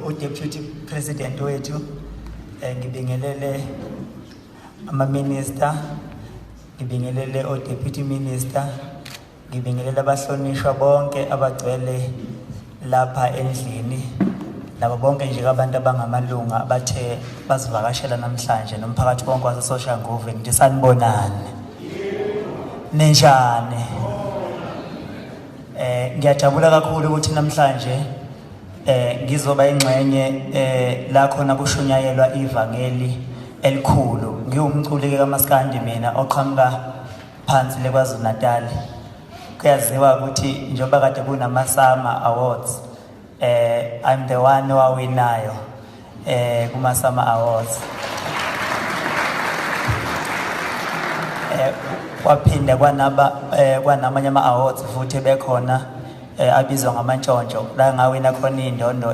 uDeputy President wethu, ngibingelele ama-minister, ngibingelele o-Deputy Minister, ngibingelele abahlonishwa bonke abagcwele lapha endlini, labo bonke nje abantu abangamalunga abathe basivakashela namhlanje nomphakathi wonke waseSoshanguve. Ngithi sanibonani, ninjani? Ngiyajabula kakhulu ukuthi namhlanje ngizoba ingxenye la khona kushunyayelwa ivangeli elikhulu. Ngiwumculi kaMaskandi mina oqhamuka phansi leKwaZulu-Natal. Kuyaziwa ukuthi njengoba kade kunama-Summer Awards, I'm the one owawinayo kuma-Summer Awards. Kwaphinde kwanamanye ama-awards futhi bekhona abizwa ngamantshontsho la ngawina khona iy'ndondo